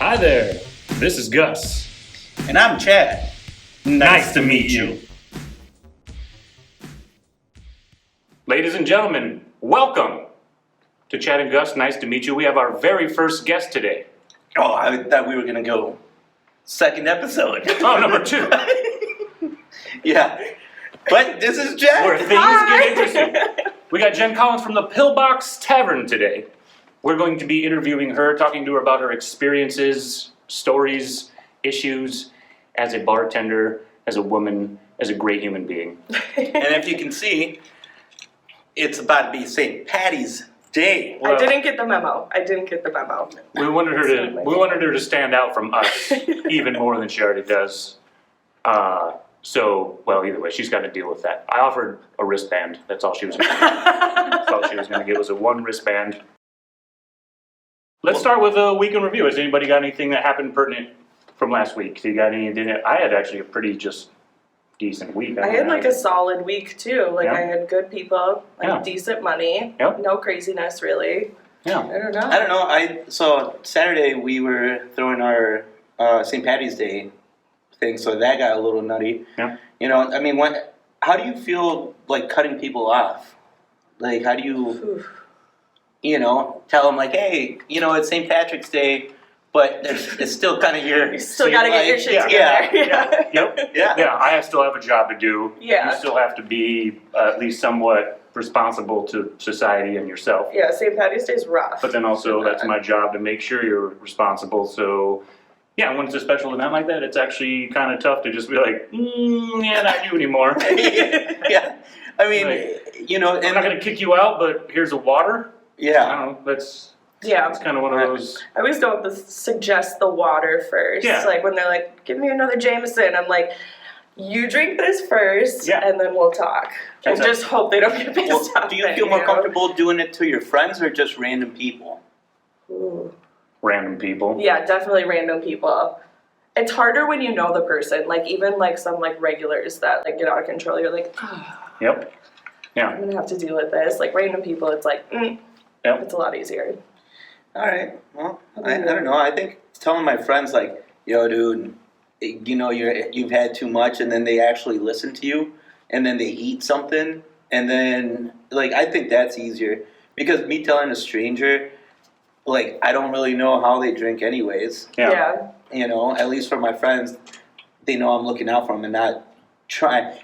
Hi there, this is Gus. And I'm Chad. Nice to meet you. Ladies and gentlemen, welcome to Chad and Gus. Nice to meet you. We have our very first guest today. Oh, I thought we were going to go second episode. Oh, number 2. Yeah. But this is Chad. Where things get interesting. We got Jen Collins from the Pillbox Tavern today. We're going to be interviewing her, talking to her about her experiences, stories, issues as a bartender, as a woman, as a great human being. And if you can see, it's about to be St. Patty's Day. I didn't get the memo. We wanted her to stand out from us even more than she already does. Either way, she's got to deal with that. I offered a wristband. That's all she was going to get. That's all she was going to get was a one wristband. Let's start with a week in review. Has anybody got anything that happened pertinent from last week? So you got anything? I had actually a pretty just decent week. I had like a solid week too. Yeah. I had good people, decent money, Yep. no craziness really. Yeah. I don't know. So Saturday we were throwing our St. Patty's Day thing, so that got a little nutty. Yeah. You know, I mean, how do you feel like cutting people off? Like, how do you... You know, tell them like, hey, you know, it's St. Patrick's Day, but it's still kind of your... You still got to get your shit together. Yep. Yeah. I still have a job to do. Yeah. You still have to be at least somewhat responsible to society and yourself. Yeah, St. Patty's Day is rough. But then also, that's my job to make sure you're responsible. So, yeah, when it's a special event like that, it's actually kind of tough to just be like, not you anymore. Yeah. I mean, like, you know... I'm not going to kick you out, but here's a water. Yeah. I don't know, that's kind of one of those... I always go with suggest the water first. Yeah. Like when they're like, give me another Jameson, I'm like, you drink this first, and then we'll talk. And just hope they don't get pissed off. Do you feel more comfortable doing it to your friends or just random people? Ooh. Random people. Yeah, definitely random people. It's harder when you know the person. Like even like some like regulars that like get out of control. You're like, Yep. Yeah. I'm gonna have to deal with this. Like random people, it's like, Yep. it's a lot easier. All right. Well, I don't know. I think telling my friends like, yo, dude, you know, you've had too much, and then they actually listen to you, and then they eat something, and then like I think that's easier because me telling a stranger, like I don't really know how they drink anyways. Yeah. You know, at least for my friends, they know I'm looking out for them and not trying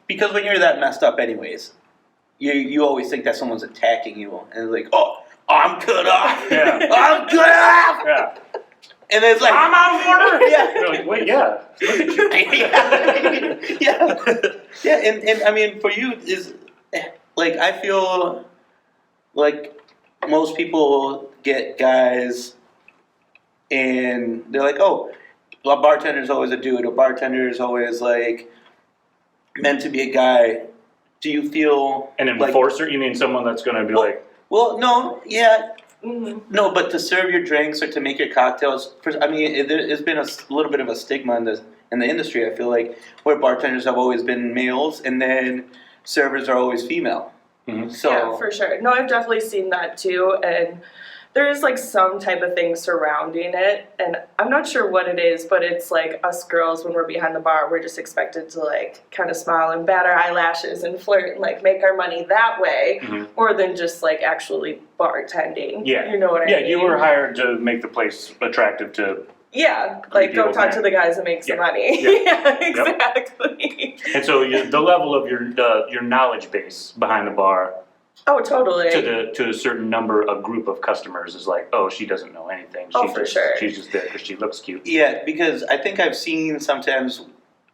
because when you're that messed up anyways. You always think that someone's attacking you, and it's like, oh, I'm cut off. Yeah. I'm cut off. Yeah. And it's like, I'm out of order. Yeah. You're like, wait, yeah. Look at you. Yeah. And I mean, for you is like I feel like most people get guys, and they're like, oh, a bartender's always a dude. A bartender is always like meant to be a guy. Do you feel An enforcer? You mean someone that's going to be like... Well, no, yeah. Mm-hmm. No, but to serve your drinks or to make your cocktails, I mean, there's been a little bit of a stigma in the industry, I feel like, where bartenders have always been males and then servers are always female. Mm-hmm. So, yeah, for sure. No, I've definitely seen that too, and there is like some type of thing surrounding it, and I'm not sure what it is, but it's like us girls when we're behind the bar, we're just expected to like kind of smile and bat our eyelashes and flirt and like make our money that way, more than just like actually bartending. Yeah. You know what I mean? Yeah, you were hired to make the place attractive to... Yeah, like go talk to the guys and make some money. Yeah, exactly. And so the level of your knowledge base behind the bar... Oh, totally. To a certain group of customers is like, oh, she doesn't know anything. For sure. She's just there because she looks cute. yeah, because I think I've seen sometimes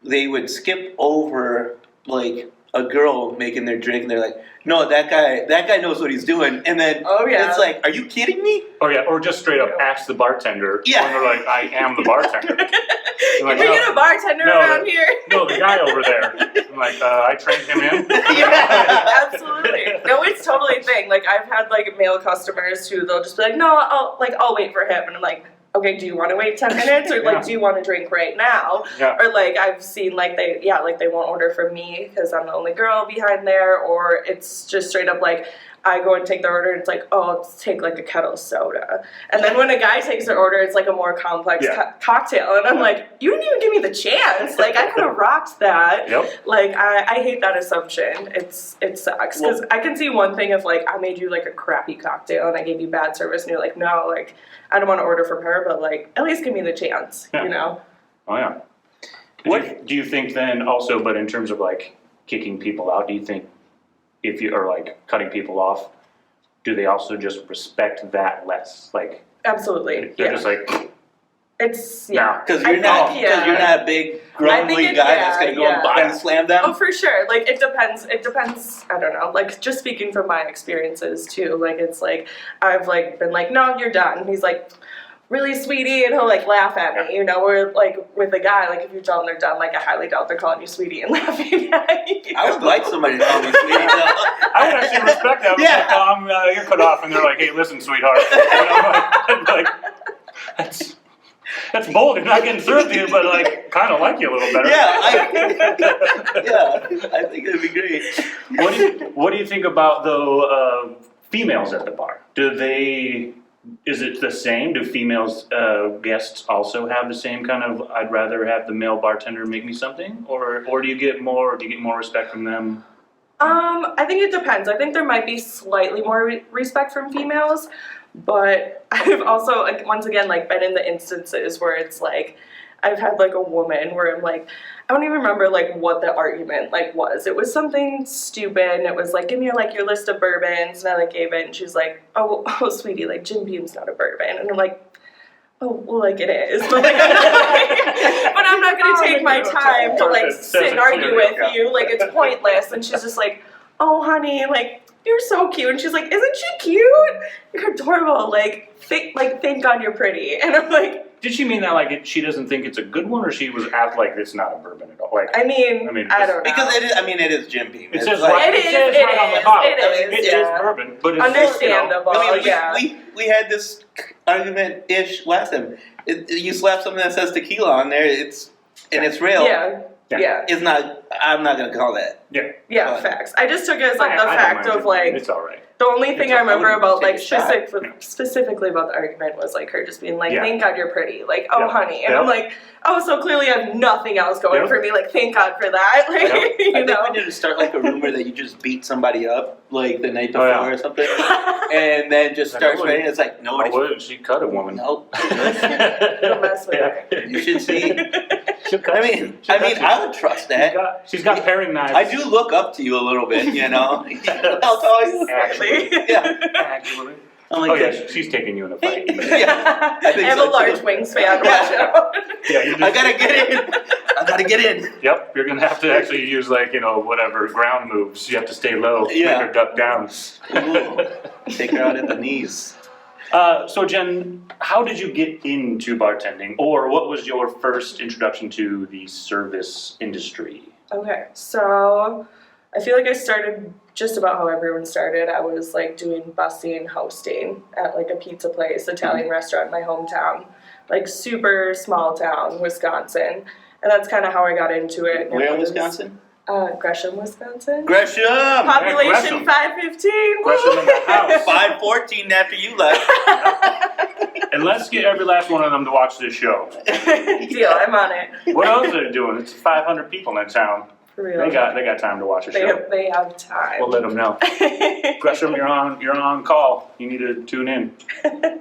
they would skip over like a girl making their drink, and they're like, no, that guy knows what he's doing, and then it's like, are you kidding me? Oh yeah, or just straight up ask the bartender. Yeah. When they're like, I am the bartender. You're like, a bartender around here? No, the guy over there. I'm like, I trained him in. Yeah, absolutely. No, it's totally a thing. Like I've had like male customers who they'll just be like, no, I'll wait for him, and I'm like, okay, do you want to wait 10 minutes or like do you want to drink right now? Yeah. Or like I've seen like they won't order from me because I'm the only girl behind there, or it's just straight up like I go and take their order, and it's like, oh, I'll take like a kettle soda. And then when a guy takes their order, it's like a more complex cocktail. And I'm like, you didn't even give me the chance. Like, I could have rocked that. Yep. Like, I hate that assumption. It sucks. Because I can see one thing if, like, I made you, like, a crappy cocktail and I gave you bad service and you're like, no, like, I don't want to order from her, but, like, at least give me the chance, you know? Oh, yeah. What do you think then also, but in terms of, like, kicking people out, do you think if you are, like, cutting people off, do they also just respect that less? Like, absolutely. they're just like, it's, Because you're not a big grumbly guy that's going to go and body slam them. Oh, for sure. Like, it depends, I don't know. Like, just speaking from my experiences, too. Like, it's like, I've, like, been like, no, you're done. And he's like, really, sweetie? And he'll, like, laugh at me, you know? Where, like, with a guy, like, if you tell them they're done, like, I highly doubt they're calling you sweetie and laughing at you. I would like somebody to call me sweetie. I would actually respect that. Like, you're cut off, and they're like, hey, listen, sweetheart. You know, like, that's bold. You're not getting served to you, but, like, kind of like you a little better. I think it'd be great. What do you think about, though, females at the bar? Is it the same? Do females guests also have the same kind of, I'd rather have the male bartender make me something? Or do you get more respect from them? I think it depends. I think there might be slightly more respect from females, but I've also, like, once again, like, been in the instances where it's like, I've had, like, a woman where I'm like, I don't even remember, like, what the argument, like, was. It was something stupid, and it was like, give me, like, your list of bourbons, and I, like, gave it, and she was like, oh, sweetie, like, Jim Beam's not a bourbon, and I'm like, oh, well, like, it is, but, like, but I'm not going to take my time to, like, sit and argue with you, like, it's pointless, and she's just like, oh, honey, like, you're so cute, and she's like, isn't she cute? You're adorable, like, think God you're pretty, and I'm like, did she mean that like she doesn't think it's a good one, or she was act like it's not a bourbon at all? Like, I mean, I don't know. Because it is Jim Beam. It says like, right on the bottle. It is yeah. bourbon, but it's understandable. We had this argument-ish last time. You slap something that says tequila on there, it's real. Yeah. It's not. I'm not gonna call that. Yeah, facts. I just took it as like the fact of like. It's all right. The only thing I remember about like specifically about the argument was like her just being like, "Thank God you're pretty," like, "Oh honey," and I'm like, "Oh, so clearly I have nothing else going for me." Like, thank God for that. Like, you know, I think we need to start like a rumor that you just beat somebody up like the night before or something, and then just starts writing. It's like nobody. Why wouldn't she cut a woman? Nope. Don't mess with her. You should see. I mean, I would trust that. She's got paring knives. I do look up to you a little bit, you know. How tall are you? Actually. Actually. I'm like, she's taking you in a fight. I have a large wingspan. Watch out. I gotta get in. Yep, you're gonna have to actually use like, you know, whatever ground moves. You have to stay low. Make her duck down. Take her out at the knees. So Jen, how did you get into bartending, or what was your first introduction to the service industry? Okay, so I feel like I started just about how everyone started. I was like doing busing, hosting at like a pizza place, Italian restaurant in my hometown, like super small town, Wisconsin, and that's kind of how I got into it. Where in Wisconsin? Gresham, Wisconsin. Gresham! Population 515. Gresham in the house. 514 after you left. And let's get every last one of them to watch this show. Deal, I'm on it. What else are they doing? It's 500 people in town. For real. They got time to watch a show. They have time. We'll let them know. Gresham, you're on call. You need to tune in.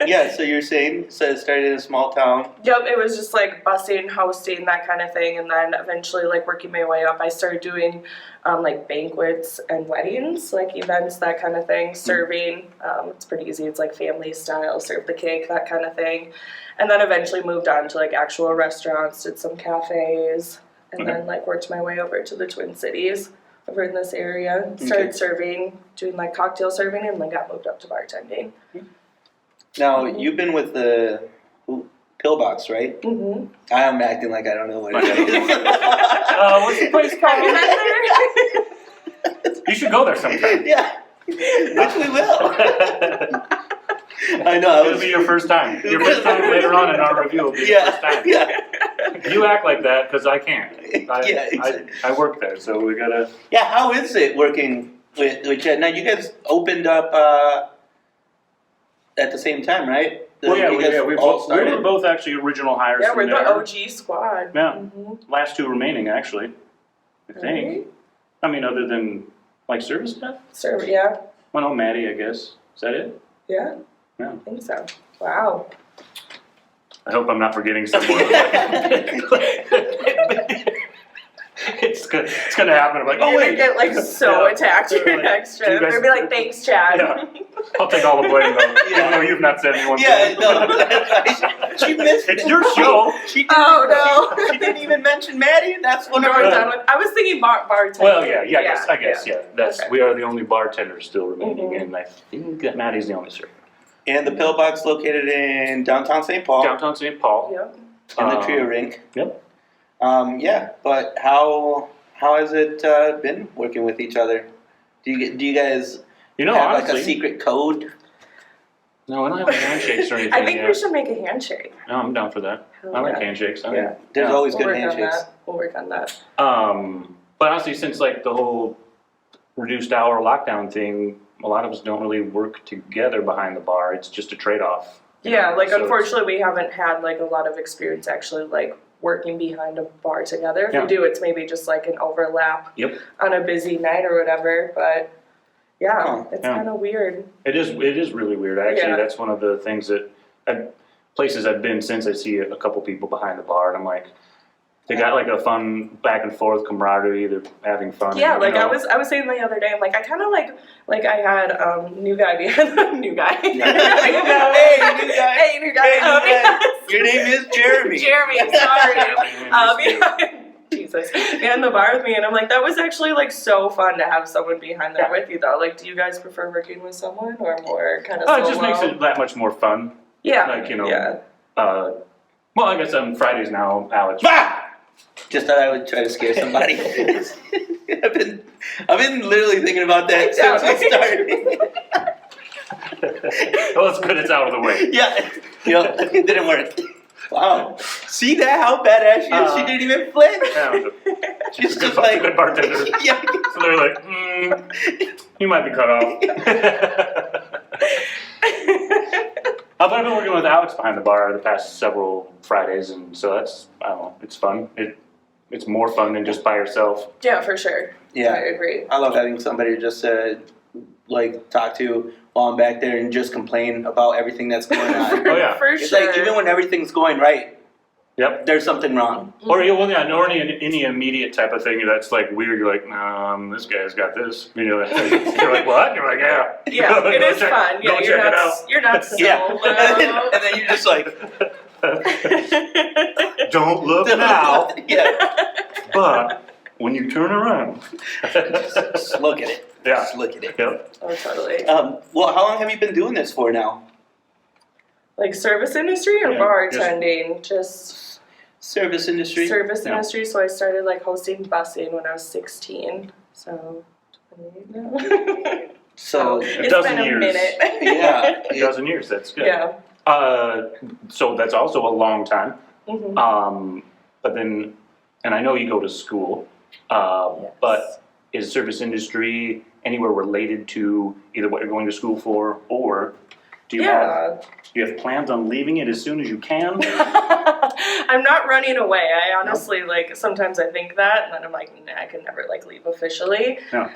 Yeah, so you're saying, so it started in a small town. Yep, it was just like busing, hosting, that kind of thing, and then eventually like working my way up. I started doing like banquets and weddings, like events, that kind of thing, serving. It's pretty easy. It's like family style, serve the cake, that kind of thing. And then eventually moved on to like actual restaurants, did some cafes. And then, like, worked my way over to the Twin Cities over in this area. Started serving, doing, like, cocktail serving, and then got moved up to bartending. Now, you've been with the Pillbox, right? Mm-hmm. I'm acting like I don't know what it is. What's the place called? You should go there sometime. Yeah, which we will. I know. It'll be your first time. Your first time later on in our review will be your first time. Yeah. You act like that because I can't. Exactly. I work there, so we gotta. Yeah, how is it working Now you guys opened up at the same time, right? Well, yeah, You guys we all were both actually original hires Yeah, from we're the there. OG squad. Yeah. Mm-hmm. Last two remaining, actually. I think. Right? I mean, other than, like, service staff? Yeah. Well, no, Maddie, I guess. Is that it? Yeah. Yeah. I think so. Wow. I hope I'm not forgetting someone. It's gonna happen. I'm like, oh You're wait. gonna get like so Yeah. attacked They're your like, next "Do you trip. guys- They'll be like, thanks, Chad. Yeah. I'll take all the blame though. Yeah. Even though you've not said anyone. Yeah, no, she missed It's it. your show. She didn't, Oh, no. she didn't even mention Maddie, and that's one of We're her. done with, I was thinking bartending. Well, yeah, I guess, yeah. That's Okay. we are the only bartenders still remaining, Mhm. and I think that Maddie's the only server. And the Pillbox located in downtown St. Paul, Downtown St. Paul. Yep. in the Trio Rink. Yep. Yeah, but how has it been working with each other? Do you guys You know, have honestly, like a secret code? no, I don't have any handshakes or anything I think yet. we should make a handshake. No, I'm down for that. Hell I like yeah. handshakes. I Yeah. mean, There's yeah. always We'll good work on handshakes. that. We'll work on that. But honestly, since like the whole reduced hour lockdown thing, a lot of us don't really work together behind the bar. It's just a trade-off. you Yeah, know? like So it's- unfortunately we haven't had like a lot of experience actually like working behind a bar together. If Yeah. we do, it's maybe just like an overlap Yep. on a busy night or whatever, but yeah, Oh, it's yeah. kind of weird. It is really weird. Actually, Yeah. that's one of the things that places I've been since I see a couple people behind the bar, and I'm like, they got like a fun back and forth camaraderie. They're having fun. Yeah, and, like you know, I was saying the other day, I'm like I kind of like I had new guy behind the new guy. Hey, new guy. Hey, new guy. Hey, new guy. Your name is Jeremy. Jeremy, sorry. Behind, Jesus, behind the bar with me, and I'm like, that was actually like so fun to have someone behind there Yeah. with you, though. Like, do you guys prefer working with someone or more kind of? Oh, it just makes it that much more fun. Yeah, Like, you know, yeah. Well, I guess on Fridays now, Alex. Ah! Just thought I would try to scare somebody. I've been literally thinking about that since we started. Well, it's good it's out of the way. Yeah, it didn't work. Wow. See that? How badass she is? She didn't even flinch. Yeah, it was She's a just good, like, good bartender. yeah. So they're like, you might be cut off. But I've been working with Alex behind the bar the past several Fridays, and so that's, I don't know, it's fun. It's more fun than just by yourself. Yeah, for sure. I Yeah. agree. I love having somebody to just like talk to while I'm back there and just complain about everything that's going on. Oh, yeah. For It's sure. like even when everything's going right, Yep. there's something wrong. Or any immediate type of thing that's like weird. You're like, this guy's got this. You know, you're like, what? You're like, yeah. Yeah, it Go is check- fun. Go Yeah, check you're it not out. you're not solo. Yeah. And then you're just like, Don't look now, yeah, but when you turn around. just look at it. Yeah. Just look at it. Yep. Oh, totally. Well, how long have you been doing this for now? Like service industry or Yeah, bartending? Just Service industry? service Yeah. industry. So I started like hosting busing when I was 16. So 28 now. So, It's dozen been a years. minute. yeah. A dozen years. That's good. Yeah. So that's also a long time. Mhm. But then, and I know you go to school, Yes. but is service industry anywhere related to either what you're going to school for, or do you have plans on leaving it as soon as you can? I'm not running away. I honestly like sometimes I think that, and then I'm like, nah, I can never like leave officially. No.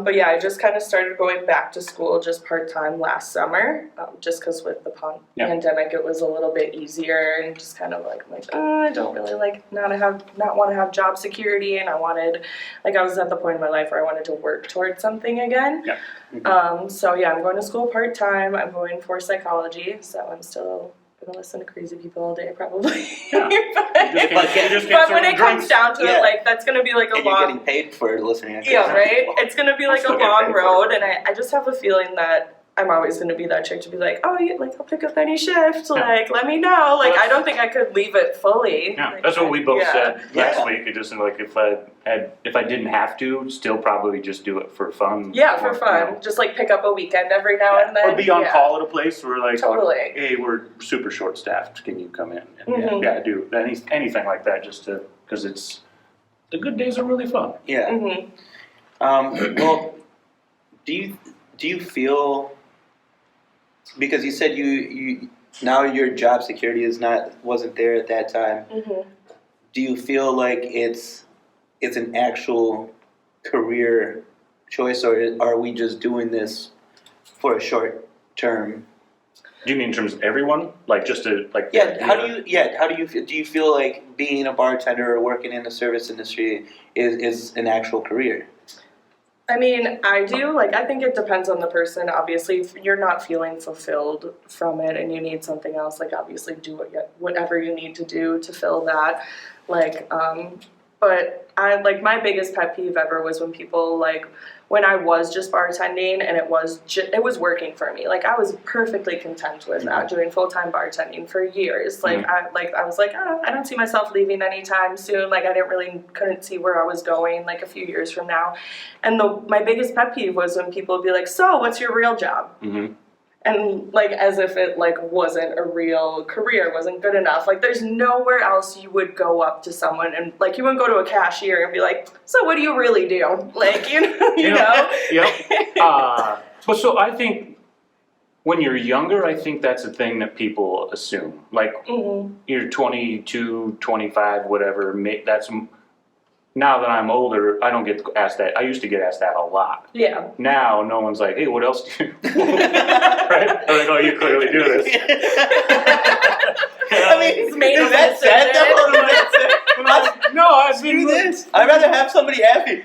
But yeah, I just kind of started going back to school just part time last summer, just because with the pandemic it was a little bit easier, and just kind of like I'm like, I don't really like not want to have job security, and I was at the point in my life where I wanted to work towards something again. Yeah. So yeah, I'm going to school part time. I'm going for psychology, so I'm still gonna listen to crazy people all day probably. Yeah. but but when it comes down to Yeah. it, like that's gonna be like a And you're long getting paid for listening. I guess. yeah, right? It's gonna be like a Still get long paid for road, and I just have a feeling that I'm always gonna be that chick to be like, oh, like I'll pick up any shift, like let me know. Like I don't think I could leave it fully. Yeah, Like, that's what we both said last Yeah. week. It just like if I didn't have to, still probably just do it for fun. Yeah, for Or, fun. you know, Just like pick up a weekend every now and then. or be on Yeah. call at a place where like, Totally. hey, we're super short staffed. Can you come in? And Mhm. yeah, do anything like that just to because the good days are really fun. Yeah. Mm-hmm. Well, do you feel, because you said you now your job security wasn't there at that time. Mm-hmm. Do you feel like it's an actual career choice, or are we just doing this for a short term? Do you mean in terms of everyone? Like just to like? Yeah. How do you feel? Do you feel like being a bartender or working in the service industry is an actual career? I mean, I do. Like, I think it depends on the person. Obviously, if you're not feeling fulfilled from it and you need something else, like, obviously do whatever you need to do to fill that. Like, but I, like, my biggest pet peeve ever was when people, like, when I was just bartending and it was working for me. Like, I was perfectly content with that, doing full-time bartending for years. Like, I was like, oh, I don't see myself leaving anytime soon. Like, couldn't see where I was going, like, a few years from now. And my biggest pet peeve was when people would be like, so, what's your real job? Mm-hmm. And, like, as if it, like, wasn't a real career, wasn't good enough. Like, there's nowhere else you would go up to someone and, like, you wouldn't go to a cashier and be like, so what do you really do? Like, you know? Yep. But so I think when you're younger, I think that's a thing that people assume. Like, you're 22, 25, whatever, now that I'm older, I don't get asked that. I used to get asked that a lot. Yeah. Now, no one's like, hey, what else do you do? Right? I'm like, oh, you clearly do this. I mean, is that sad though? No, I Do mean, this. I'd rather have somebody ask me,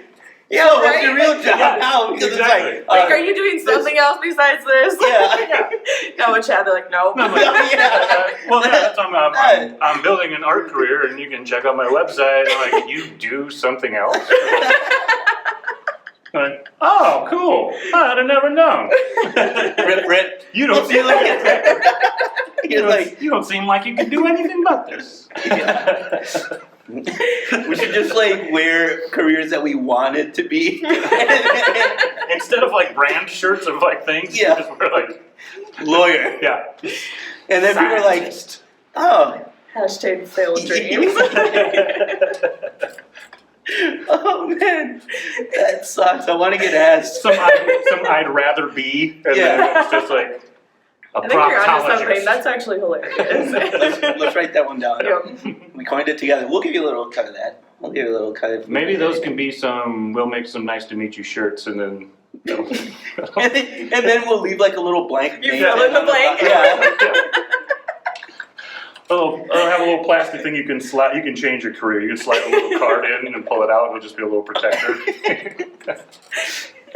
yo, what's your real job now? Because Exactly. it's Like, are you doing something else besides this? Yeah. No, in chat, they're like, no. No, but, well, yeah, that's what I'm building an art career, and you can check out my website. And like, you do something else? Like, oh, cool. I'd have never known. Rip. You don't seem You're you don't seem like you can do anything but this. we should just like wear careers that we wanted to be. Instead of like brand shirts of like things, Yeah. just wear like Lawyer. yeah. And then people are like, Scientist. oh. Hashtag failed dreams. Oh man, that sucks. I want to get asked. Some I'd rather be, and Yeah. then it's just like a I think you're onto something. proctologist. That's actually hilarious. Let's write that one down. Yep. We coined it together. We'll give you a little cut of that. We'll give you a little cut of Maybe those can be we'll make some nice to meet you shirts, and then and then we'll leave like a little blank. You name fill in the on blank. Yeah. I'll have a little plastic thing you can slide. You can change your career. You can slide a little card in and pull it out. It'll just be a little protector.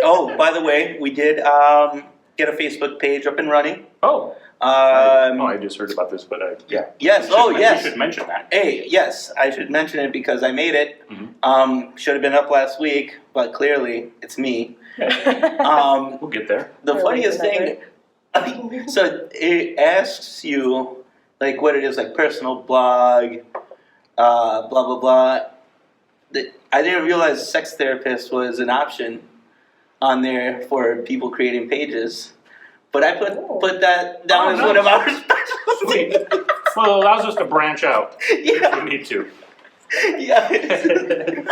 Oh, by the way, we did get a Facebook page up and running. Oh. I just heard about this, but yeah. Yes. We should mention that. Hey, yes, I should mention it because I made it. Mm-hmm. Should have been up last week, but clearly it's me. We'll get there. The funniest thing, so it asks you like what it is, like personal blog, blah blah blah. I didn't realize sex therapist was an option on there for people creating pages, but I put that down as one of our specialties. Well, it allows us to branch out Yeah. if we need to. Yeah. You're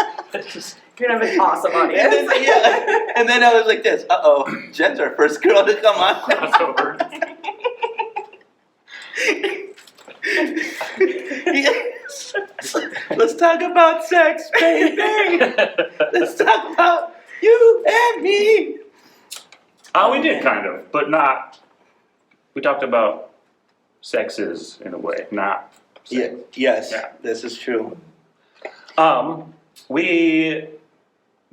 gonna have an awesome audience. And then I was like this. Jen's our first girl to come on. Crossover. Yes. Let's talk about sex, baby. Let's talk about you and me. We did kind of, but not. We talked about sexes in a way, not. Yeah. Yes. Yeah. This is true.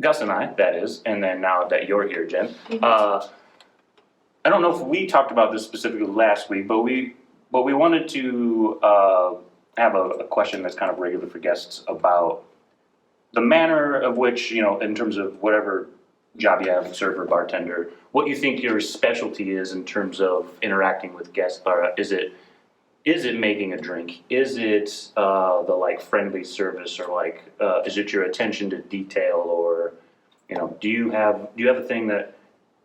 Gus and I, that is, and then now that you're here, Jen. I don't know if we talked about this specifically last week, but we wanted to have a question that's kind of regular for guests about the manner of which, in terms of whatever job you have, server, bartender, what you think your specialty is in terms of interacting with guests. Is it making a drink? Is it the like friendly service, or like is it your attention to detail, or do you have a thing that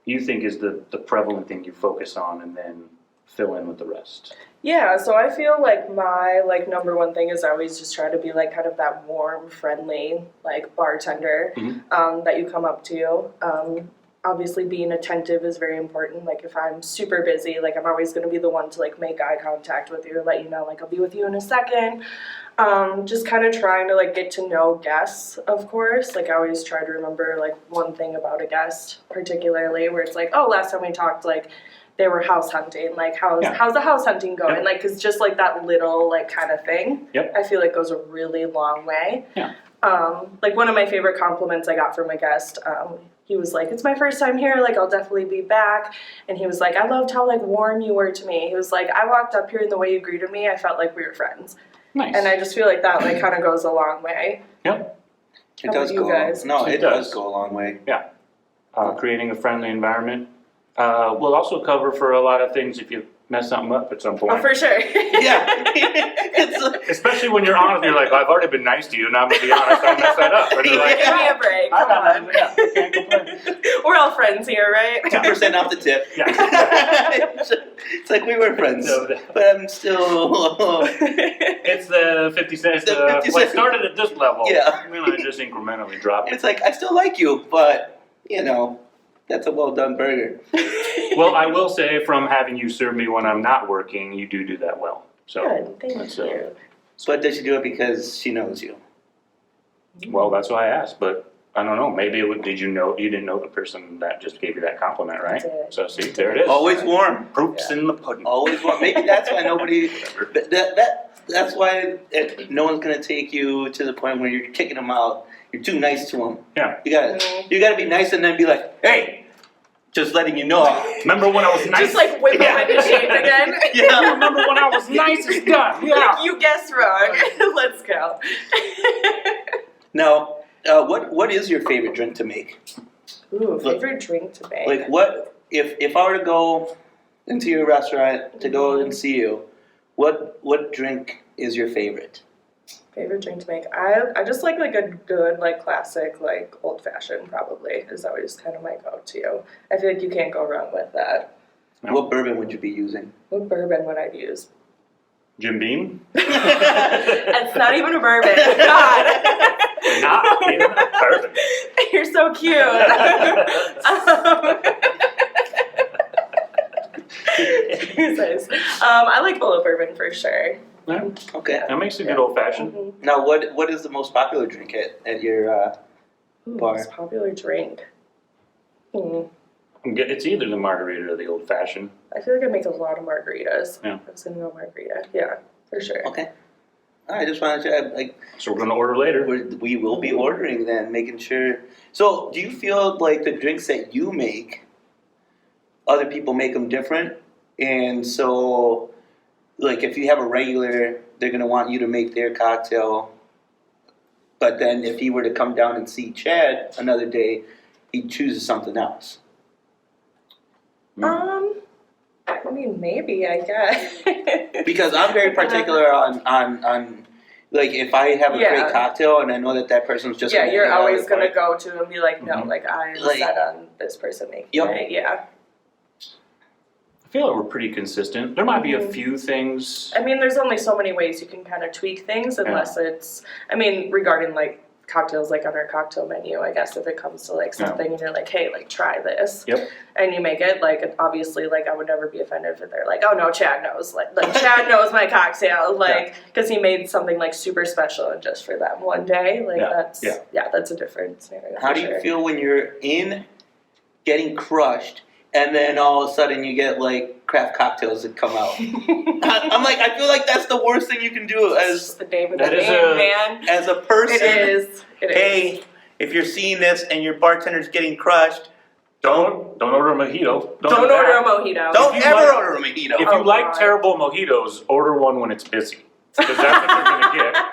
you think is the prevalent thing you focus on, and then fill in with the rest? Yeah, so I feel like my number one thing is I always just try to be like kind of that warm, friendly like bartender that you come up to. obviously being attentive is very important. Like if I'm super busy, like I'm always going to be the one to like make eye contact with you, let you know like I'll be with you in a second. Just kind of trying to like get to know guests, of course. Like I always try to remember like one thing about a guest particularly, where it's like, oh, last time we talked, like they were house hunting, like how's the house hunting going? Yep. Like it's just like that little like kind of thing. Yep. I feel like goes a really long way. Yeah. Like one of my favorite compliments I got from a guest, he was like, it's my first time here, like I'll definitely be back. And he was like, I loved how like warm you were to me. He was like, I walked up here and the way you greeted me, I felt like we were friends. Nice. And I just feel like that like kind of goes a long way. Yep. It How does about you go. guys? No, It it does does. go a long way. Creating a friendly environment. We'll also cover for a lot of things if you mess something up at some point. Oh, for sure. Yeah. It's Especially when you're honest, you're like, I've already been nice to you, and I'm gonna be honest, I messed that up. And you're like, Give me a break. I Come got on. nothing, yeah, I can't complain. We're all friends here, right? 2% off the tip. Yeah. It's like we were friends, So, but I'm still. it's the 50 cents. The 50 What cents. started at this level. Yeah. I'm gonna just incrementally drop it. It's like I still like you, but that's a well done burger. Well, I will say, from having you serve me when I'm not working, you do that well. So, Good, thank that's, you. But does she do it because she knows you? well, that's why I asked, but I don't know. Maybe you didn't know the person that just gave you that compliment, right? I did. So see, there it is. Always warm. Proof's in the pudding. Always warm. Maybe that's why nobody. That's why no one's gonna take you to the point where you're kicking them out. You're too nice to them. Yeah. You gotta be nice and then be like, hey, just letting you know. Remember when I was nice? Just like whip them into shape again. Yeah. Remember when I was nice as done? Yeah. Like, you guessed wrong. Let's go. Now, what is your favorite drink to make? Ooh, favorite drink to make. Like, what if I were to go into your restaurant to go and see you? What drink is your favorite? Favorite drink to make. I just like a good like classic like old fashioned probably is always kind of my go-to. I feel like you can't go wrong with that. No. What bourbon would you be using? What bourbon would I use? Jim Beam? It's not even a bourbon. God. Not even bourbon. You're so cute. Jesus. I like Bulleit bourbon for sure. Yeah, Okay. that makes a good old fashioned. Mhm. Now, what is the most popular drink at your Ooh, Bar. most popular drink. It's either the margarita or the old fashioned. I feel like I make a lot of margaritas. Yeah. I was gonna go margarita. Yeah, for sure. Okay. I just wanted to like So we're gonna order later. we will be ordering then, making sure. So, do you feel like the drinks that you make, other people make them different, and so, like if you have a regular, they're gonna want you to make their cocktail. But then, if he were to come down and see Chad another day, he chooses something else. I mean, maybe, I guess. Because I'm very particular on like if I have a Yeah. great cocktail and I know that person's just Yeah, gonna you're hang out always at gonna the go to and be like, no, Mhm. like I'm Like- set on this person making Yep. it. Yeah. I feel like we're pretty consistent. There might be a few things. I mean, there's only so many ways you can kind of tweak things unless it's, I mean, regarding like cocktails, like on our cocktail menu, I guess if it comes to like something and you're like, hey, like try this. Yep. And you make it, like obviously, like I would never be offended if they're like, oh no, Chad knows, like Chad knows my cocktail, like because he made something like super special and just for them one day, like that's a different scenario. How for do you sure. feel when you're in getting crushed and then all of a sudden you get like craft cocktails that come out? I'm like, I feel like that's the worst thing you can do It's as just the name of the That is game, a- man. as a person. It is. It is. Hey, if you're seeing this and your bartender's getting crushed, Don't order a mojito. Don't do order that. a mojito. don't If you ever like- order a mojito. If Oh, you like God. terrible mojitos, order one when it's busy. Because that's what you're gonna get.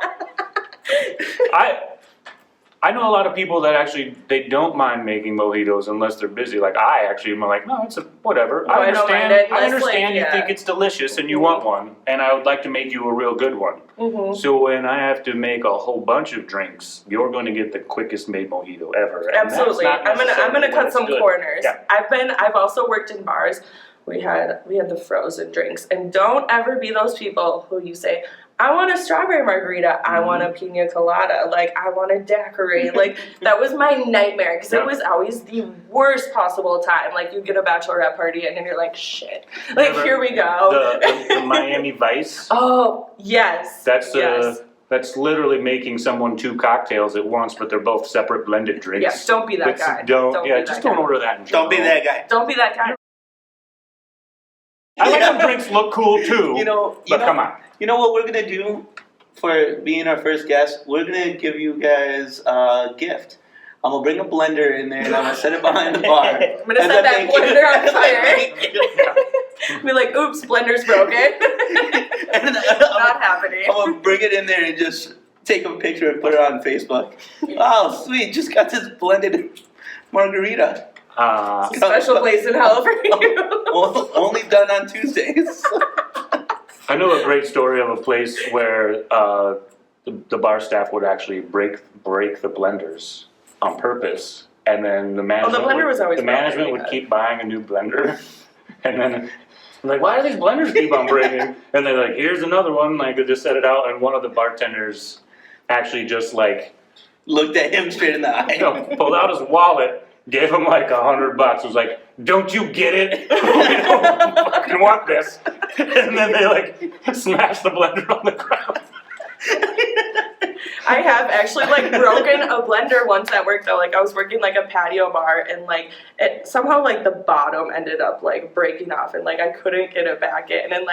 I know a lot of people that actually they don't mind making mojitos unless they're busy. Like I actually am like, no, it's whatever. No, I don't mind it I unless, understand like, you think it's delicious and you want one, and I would like to make you a real good one. Mhm. So when I have to make a whole bunch of drinks, you're going to get the quickest made mojito ever. And that's Absolutely. not I'm gonna necessarily cut when some it's good. corners. Yeah. I've also worked in bars. We had the frozen drinks, and don't ever be those people who you say, I want a strawberry margarita. I want a pina colada. Like, I want a daiquiri. Like, that was my nightmare because it was always the worst possible time. Like, you get a bachelorette party and then you're like, shit. Like, here we go. The Miami Vice. Oh, yes. That's literally making someone 2 cocktails at once, but they're both separate blended drinks. Yes, don't be that guy. Don't order that. Don't be that guy. Don't be that guy. I like when drinks look cool too. Come on. You know what we're gonna do for being our first guest? We're gonna give you guys a gift. I'm gonna bring a blender in there and I'm gonna set it behind the bar. I'm gonna set that blender on fire. Be like, oops, blender's broken. Not happening. I'm gonna bring it in there and just take a picture and put it on Facebook. Oh, sweet! Just got this blended margarita. Special place in hell for you. Only done on Tuesdays. I know a great story of a place where the bar staff would actually break the blenders on purpose, and then the management would keep buying a new blender, and then I'm like, why do these blenders keep on breaking? And they're like, here's another one. Like, they just set it out, and one of the bartenders actually just looked at him straight in the eye. Pulled out his wallet. Gave him like $100. Was like, don't you get it? We don't fucking want this. And then they smashed the blender on the ground. I have actually broken a blender once at work though. I was working a patio bar and it somehow the bottom ended up breaking off and I couldn't get it back in and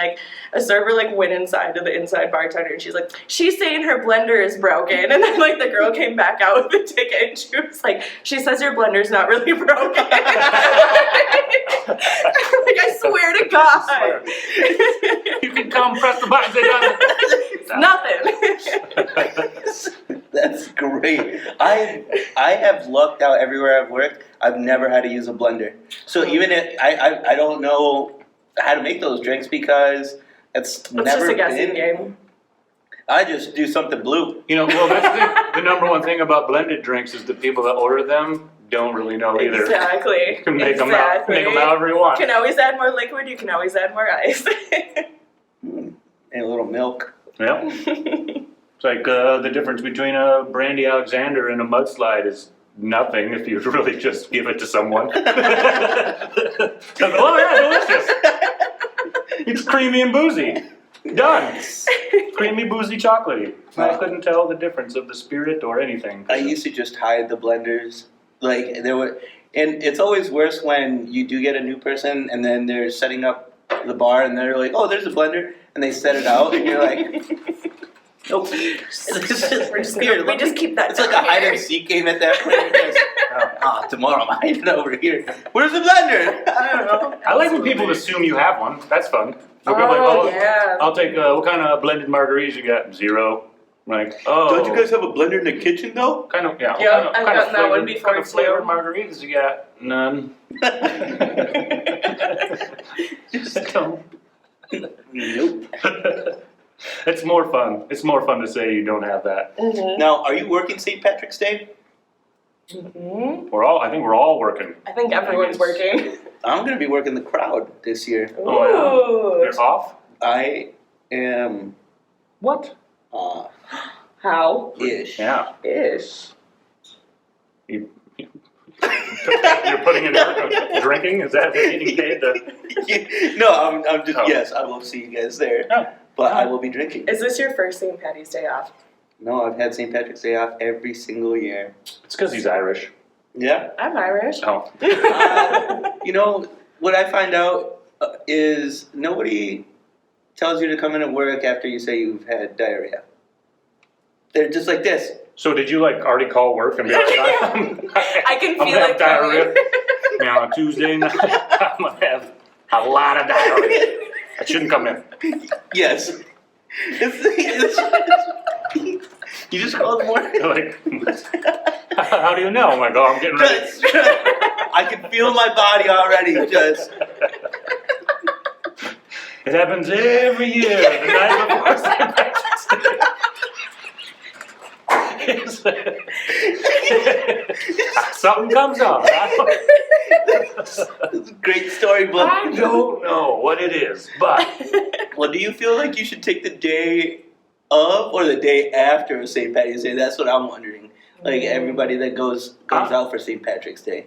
a server went inside to the inside bartender and she's like, she's saying her blender is broken, and then the girl came back out with the ticket and she was like, she says your blender's not really broken. I swear to God. You can come press the button, say nothing. That's great. I have lucked out everywhere I've worked. I've never had to use a blender. So even if I don't know how to make those drinks because it's never just a guessing been. game. I just do something blue. That's the number one thing about blended drinks is the people that order them don't really know either. Exactly. You can make them however you want. You can always add more liquid. You can always add more ice. And a little milk. Yeah. It's like the difference between a Brandy Alexander and a mudslide is nothing if you really just give it to someone. Oh yeah, delicious. It's creamy and boozy. Done. Creamy, boozy, chocolatey. I couldn't tell the difference of the spirit or anything. I used to just hide the blenders. And it's always worse when you do get a new person and then they're setting up the bar and they're like, oh, there's a blender, and they set it out and you're like, nope. We just keep that. It's like a hide and seek game at that point. Tomorrow I'm hiding over here. Where's the blender? I don't know. I like when people assume you have one. That's fun. Yeah. I'll take what kind of blended margaritas you got? 0. Don't you guys have a blender in the kitchen though? Kind of, yeah. Yeah, I've gotten that one before What kind of flavored margaritas you got? None. Nope. It's more fun. It's more fun to say you don't have that. Mm-hmm. Now, are you working St. Patrick's Day? Mm-hmm. I think we're all working. I think everyone's working. I'm going to be working the crowd this year. Oh, yeah? You're off? I am. What? How? Ish. Yeah. Ish. You're putting in drinking? Is that what you're getting paid to? No, I'm just, yes, I will see you guys there. Oh. But I will be drinking. Is this your first St. Patty's Day off? No, I've had St. Patrick's Day off every single year. It's because he's Irish. Yeah. I'm Irish. Oh. What I find out is nobody tells you to come in at work after you say you've had diarrhea. They're just like this. So did you already call work and be like, I can feel it diarrhea. Now on Tuesday night, I'm going to have a lot of diarrhea. I shouldn't come in. Yes. You just call it work? How do you know? I'm like, I'm getting ready. I can feel my body already. It happens every year, the night before St. Patrick's Day. Something comes on. It's a great storybook. I don't know what it is, but... Well, do you feel like you should take the day of or the day after St. Patty's Day? That's what I'm wondering. Like everybody that goes out for St. Patrick's Day.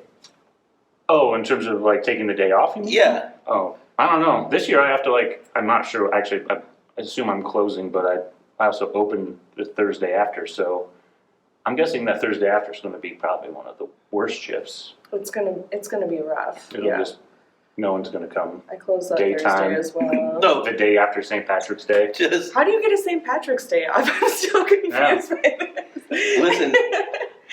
Oh, in terms of like taking the day off? You mean? Yeah. Oh, I don't know. This year I have to I'm not sure. Actually, I assume I'm closing, but I also open the Thursday after, so I'm guessing that Thursday after is going to be probably one of the worst shifts. It's gonna be rough. It'll just, no one's going to come. I close that Daytime. Thursday as well. No, The day after St. Patrick's Day. just How do you get a St. Patrick's Day off? I'm still confused by this. listen.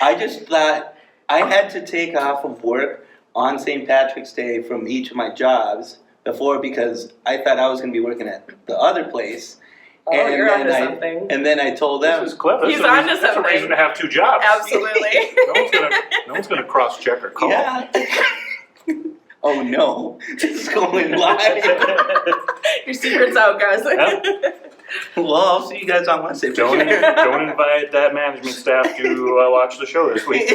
I just thought I had to take off of work on St. Patrick's Day from each of my jobs before because I thought I was going to be working at the other place. Oh, you're onto something. And then I told them, This is clever. He's That's a reason- onto That's a reason to have two jobs. Absolutely. No one's gonna cross-check or call. yeah. Oh no, this is going live. Your secret's out, guys. Well, I'll see you guys on Wednesday. Don't invite that management staff to watch the show this week.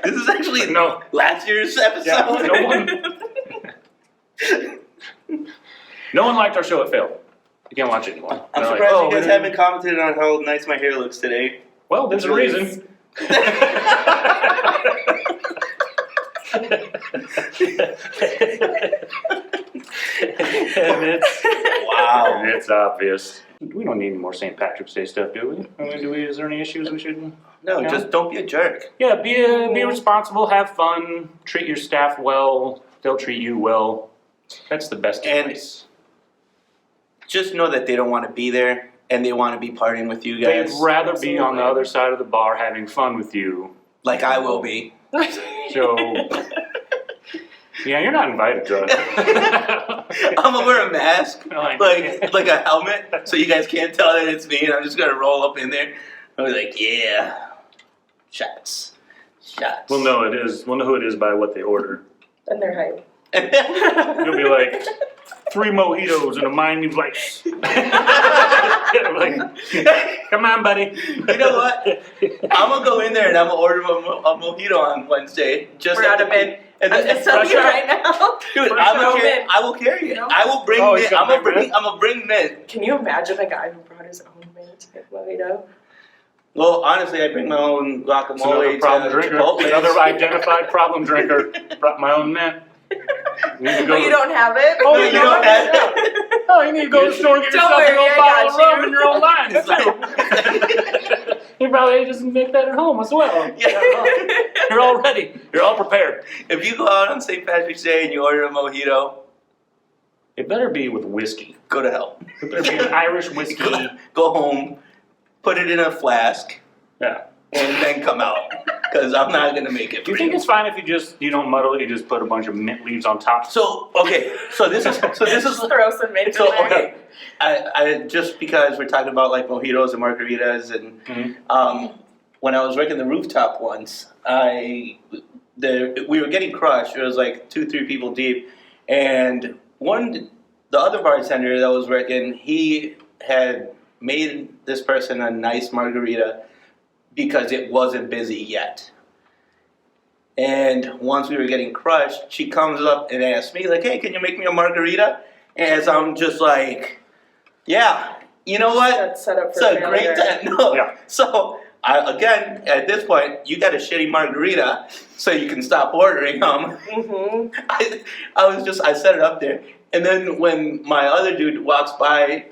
This is actually No. last year's episode. Yeah, no one liked our show. It failed. You can't watch it anymore. I'm They're surprised like, you guys haven't commented on how nice my hair looks today. Well, there's a reason. Wow. It's obvious. We don't need any more St. Patrick's Day stuff, do we? Is there any issues we should? No, just don't be a jerk. Yeah, be responsible, have fun, treat your staff well. They'll treat you well. That's the best And- advice. Just know that they don't want to be there and they want to be partying with you guys. They'd rather be on the other side of the bar having fun with you. Like I will be. So, yeah, you're not invited to it. I'm gonna wear a mask, Like- like a helmet, so you guys can't tell that it's me. And I'm just gonna roll up in there. I'll be like, yeah, shots. We'll know it is. We'll know who it is by what they order. And they're hype. You'll be like 3 mojitos and a Miami Vice. Like, come on, buddy. You know what? I'm gonna go in there and I'm gonna order a mojito on Wednesday. We're out of mint. And I'm just telling you right now. Dude, We're I so will mint. carry it. No. I will bring Oh, mint. he's gonna bring I'm gonna bring mint. Can you imagine a guy who brought his own mint mojito? Well, honestly, I bring my own It's another guacamole problem to drinker. Chipotle. Another identified problem drinker. Brought my own mint. You need to go Oh, you don't have it? Oh, No, you don't have it. Oh, you need to go to the store and get Don't yourself worry, a little I bottle of got rum you. in your own line. It's You probably just make that at home as well. Yeah. You're all ready. You're all prepared. If you go out on St. Patrick's Day and you order a mojito, It better be with whiskey. go to hell. It better be an Irish whiskey. Go home, put it in a flask, Yeah. and then come out. Because I'm not gonna make it. Do you for think it's fine if you don't muddle it, you just put a bunch of mint leaves on top? So okay, so this is Just throw some mint in so there. okay. I just because we're talking about like mojitos and margaritas and Mhm. when I was working the rooftop once, we were getting crushed. It was like 2-3 people deep, and the other bartender that was working, he had made this person a nice margarita because it wasn't busy yet. And once we were getting crushed, she comes up and asks me, like, hey, can you make me a margarita? And I'm just like, yeah, you know what? That's set up for It's a failure. great time. No. Yeah. So, again, at this point, you got a shitty margarita, so you can stop ordering them. Mm-hmm. I set it up there. And then when my other dude walks by,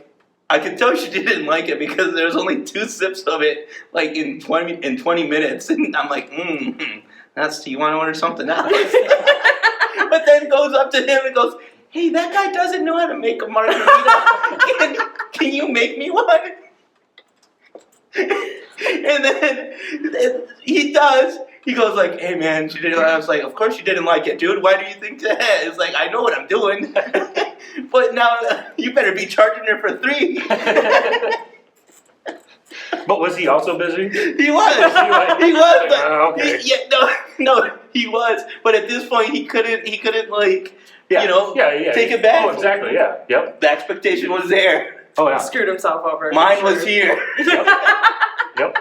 I could tell she didn't like it because there's only 2 sips of it, like in 20 minutes, and I'm like, you want to order something else? But then goes up to him and goes, hey, that guy doesn't know how to make a margarita. Can you make me one? And then he does. He goes like, hey man, she didn't. I was like, of course you didn't like it, dude. Why do you think that? It's like, I know what I'm doing. But now you better be charging her for 3. But was he also busy? He was. He was. But Okay. no, he was. But at this point, he couldn't like, take it back. Oh, exactly. Yeah. Yep. The expectation was there. Oh yeah. Screwed himself over. Mine was here. Yep.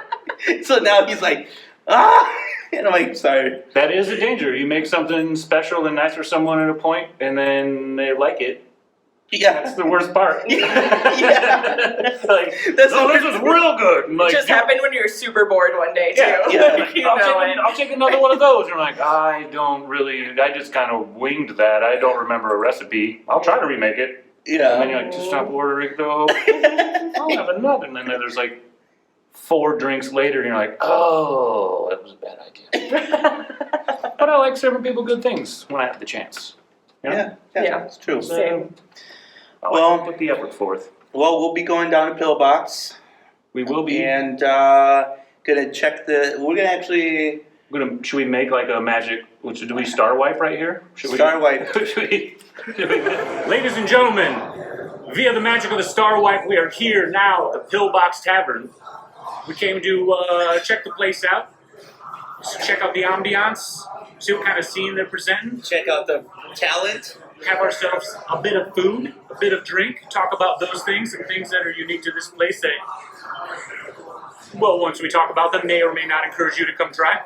So now he's like, and I'm like, sorry. That is a danger. You make something special and nice for someone at a point, and then they like it, Yeah. That's the worst part. Yeah. Like, That's no, the this is real good. And like, It just happened when you were super bored one day too. Yeah, yeah. You know it. I'll take another one of those. And I'm like, I just kind of winged that. I don't remember a recipe. I'll try to remake it. And then you're like, to stop ordering though. I'll have another. And then there's like 4 drinks later, and you're like, oh, that was a bad idea. But I like serving people good things when I have the chance. You know? Yeah, Yeah. it's true. Same. I Well- like to put the effort forth. Well, we'll be going down to Pillbox We will be. and gonna check we're gonna actually Should we make like a magic? Do we star wipe right here? Should star wipe. Ladies and gentlemen, via the magic of the star wipe, we are here now at the Pillbox Tavern. We came to check the place out, check out the ambiance, see what kind of scene they're presenting, Check out the talent. have ourselves a bit of food, a bit of drink, talk about those things and things that are unique to this place that, well, once we talk about them, may or may not encourage you to come try.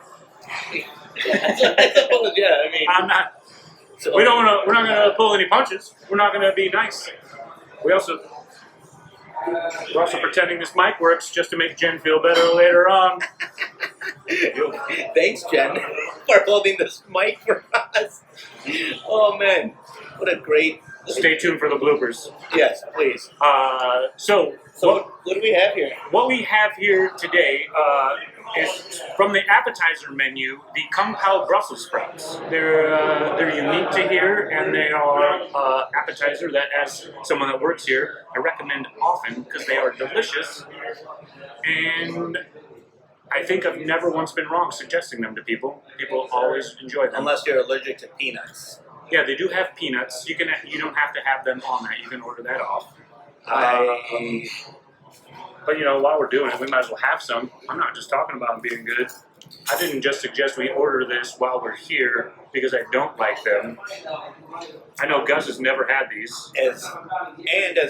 I suppose, yeah, I mean. I'm not. So, We're not gonna pull any punches. We're not gonna be nice. We're also pretending this mic works just to make Jen feel better later on. Thanks, Jen, for holding this mic for us. Oh, man. What a great. Stay tuned for the bloopers. Yes, please. So So, what do we have here? what we have here today is from the appetizer menu, the Kung Pao Brussels sprouts. They're unique to here, and they are appetizer that, as someone that works here, I recommend often because they are delicious. And I think I've never once been wrong suggesting them to people. People always enjoy them. Unless you're allergic to peanuts. Yeah, they do have peanuts. You don't have to have them on that. You can order that off. But you know, while we're doing it, we might as well have some. I'm not just talking about them being good. I didn't just suggest we order this while we're here because I don't like them. I know Gus has never had these. As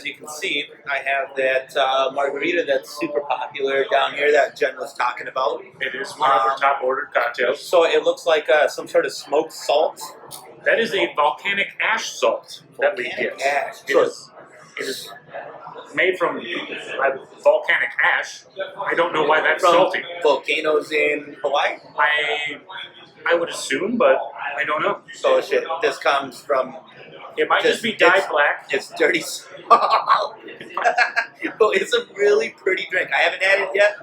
you can see, I have that margarita that's super popular down here that Jen was talking about. It is one of our top ordered cocktails. So it looks like some sort of smoked salt. That is a volcanic ash salt that we get. Volcanic ash. It is made from volcanic ash. I don't know why that's From salty. volcanoes in Hawaii. I would assume, but I don't know. So this comes from. It might just be dyed black. It's dirty salt. But it's a really pretty drink. I haven't had it yet,